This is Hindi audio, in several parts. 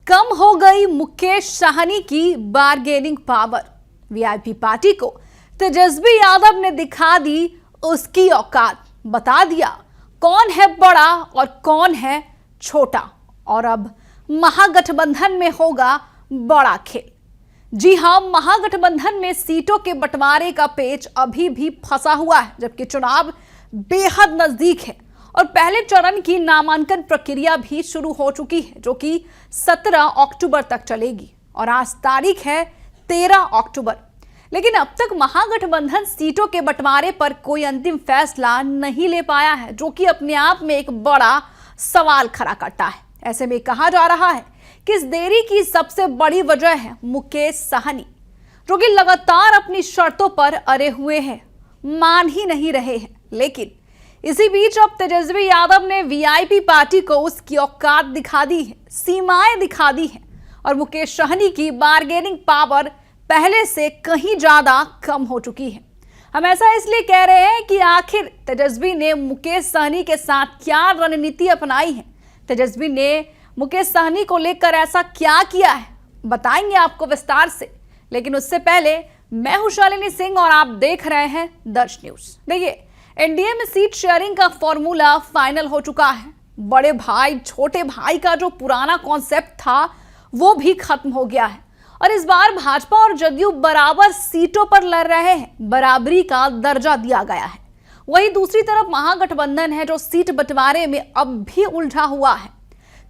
कम हो गई मुकेश साहनी की बार्गेनिंग पावर। वीआईपी पार्टी को तेजस्वी यादव ने दिखा दी उसकी औकात, बता दिया कौन है बड़ा और कौन है छोटा। और अब महागठबंधन में होगा बड़ा खेल। जी हां, महागठबंधन में सीटों के बंटवारे का पेच अभी भी फंसा हुआ है, जबकि चुनाव बेहद नजदीक है और पहले चरण की नामांकन प्रक्रिया भी शुरू हो चुकी है, जो कि 17 अक्टूबर तक चलेगी और आज तारीख है 13 अक्टूबर। लेकिन अब तक महागठबंधन सीटों के बंटवारे पर कोई अंतिम फैसला नहीं ले पाया है, जो कि अपने आप में एक बड़ा सवाल खड़ा करता है। ऐसे में कहा जा रहा है कि इस देरी की सबसे बड़ी वजह है मुकेश साहनी, जो कि लगातार अपनी शर्तों पर अड़े हुए हैं, मान ही नहीं रहे हैं। लेकिन इसी बीच अब तेजस्वी यादव ने वीआईपी पार्टी को उसकी औकात दिखा दी है, सीमाएं दिखा दी हैं और मुकेश साहनी की बार्गेनिंग पावर पहले से कहीं ज्यादा कम हो चुकी है। हम ऐसा इसलिए कह रहे हैं कि आखिर तेजस्वी ने मुकेश साहनी के साथ क्या रणनीति अपनाई है, तेजस्वी ने मुकेश साहनी को लेकर ऐसा क्या किया है, बताएंगे आपको विस्तार से। लेकिन उससे पहले मैं हूं शालिनी सिंह और आप देख रहे हैं दर्श न्यूज। देखिए, एनडीए में सीट शेयरिंग का फॉर्मूला फाइनल हो चुका है। बड़े भाई छोटे भाई का जो पुराना कॉन्सेप्ट था वो भी खत्म हो गया है और इस बार भाजपा और जदयू बराबर सीटों पर लड़ रहे हैं, बराबरी का दर्जा दिया गया है। वहीं दूसरी तरफ महागठबंधन है जो सीट बंटवारे में अब भी उलझा हुआ है।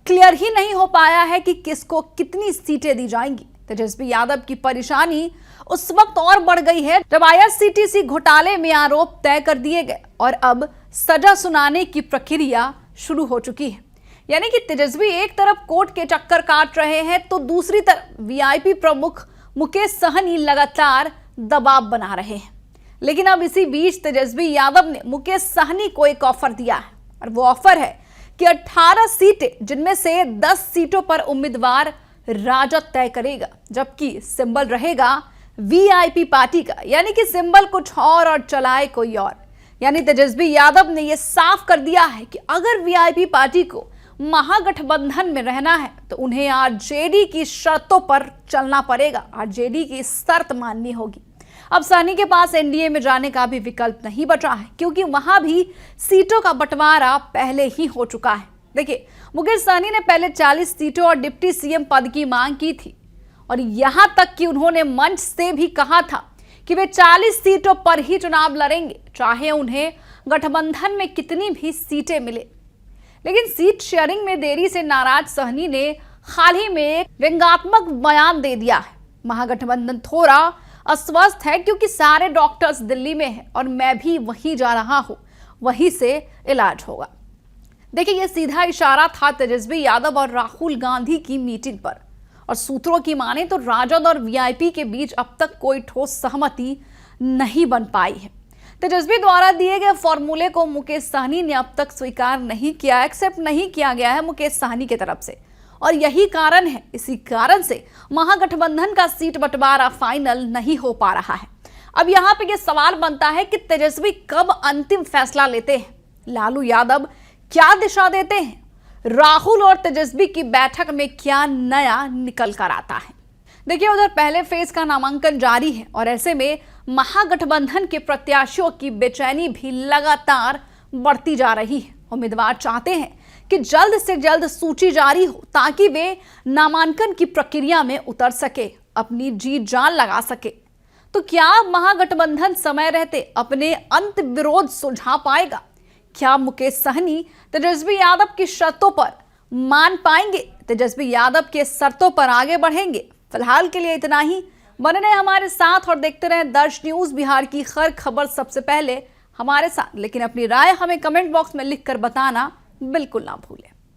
क्लियर ही नहीं हो पाया है कि किसको कितनी सीटें दी जाएंगी। तेजस्वी यादव की परेशानी उस वक्त और बढ़ गई है जब आईआरसीटीसी घोटाले में आरोप तय कर दिए गए और अब सजा सुनाने की प्रक्रिया शुरू हो चुकी है। यानी कि तेजस्वी एक तरफ कोर्ट के चक्कर काट रहे हैं तो दूसरी तरफ वीआईपी प्रमुख मुकेश साहनी लगातार दबाव बना रहे हैं। लेकिन अब इसी बीच तेजस्वी यादव ने मुकेश साहनी को एक ऑफर दिया है और वो ऑफर है कि 18 सीटें, जिनमें से 10 सीटों पर उम्मीदवार राजद तय करेगा, जबकि सिंबल रहेगा वीआईपी पार्टी का। यानी कि सिंबल कुछ और चलाए कोई और। यानी तेजस्वी यादव ने यह साफ कर दिया है कि अगर वीआईपी पार्टी को महागठबंधन में रहना है तो उन्हें आरजेडी की शर्तों पर चलना पड़ेगा, आरजेडी की शर्त माननी होगी। अब साहनी के पास एनडीए में जाने का भी विकल्प नहीं बचा है, क्योंकि वहां भी सीटों का बंटवारा पहले ही हो चुका है। देखिए, मुकेश साहनी ने पहले 40 सीटों और डिप्टी सीएम पद की मांग की थी और यहां तक कि उन्होंने मंच से भी कहा था कि वे 40 सीटों पर ही चुनाव लड़ेंगे, चाहे उन्हें गठबंधन में कितनी भी सीटें मिले। लेकिन सीट शेयरिंग में देरी से नाराज साहनी ने हाल ही में एक व्यंग्यात्मक बयान दे दिया है। महागठबंधन थोड़ा अस्वस्थ है क्योंकि सारे डॉक्टर्स दिल्ली में हैं और मैं भी वहीं जा रहा हूं, वहीं से इलाज होगा। देखिए, यह सीधा इशारा था तेजस्वी यादव और राहुल गांधी की मीटिंग पर और सूत्रों की माने तो राजद और वीआईपी के बीच अब तक कोई ठोस सहमति नहीं बन पाई है। तेजस्वी द्वारा दिए गए फॉर्मूले को मुकेश साहनी ने अब तक स्वीकार नहीं किया, एक्सेप्ट नहीं किया गया है मुकेश साहनी की तरफ से और यही कारण है, इसी कारण से महागठबंधन का सीट बंटवारा फाइनल नहीं हो पा रहा है। अब यहाँ पे ये सवाल बनता है कि तेजस्वी कब अंतिम फैसला लेते हैं, लालू यादव क्या दिशा देते हैं, राहुल और तेजस्वी की बैठक में क्या नया निकल कर आता है। देखिए, उधर पहले फेज का नामांकन जारी है और ऐसे में महागठबंधन के प्रत्याशियों की बेचैनी भी लगातार बढ़ती जा रही है। उम्मीदवार चाहते हैं कि जल्द से जल्द सूची जारी हो ताकि वे नामांकन की प्रक्रिया में उतर सके, अपनी जी जान लगा सके। तो क्या महागठबंधन समय रहते अपने अंत विरोध सुलझा पाएगा? क्या मुकेश साहनी तेजस्वी यादव की शर्तों पर मान पाएंगे, तेजस्वी यादव के शर्तों पर आगे बढ़ेंगे? फिलहाल के लिए इतना ही। बने रहे हमारे साथ और देखते रहे दर्श न्यूज। बिहार की हर खबर सबसे पहले हमारे साथ। लेकिन अपनी राय हमें कमेंट बॉक्स में लिखकर बताना बिल्कुल ना भूलें।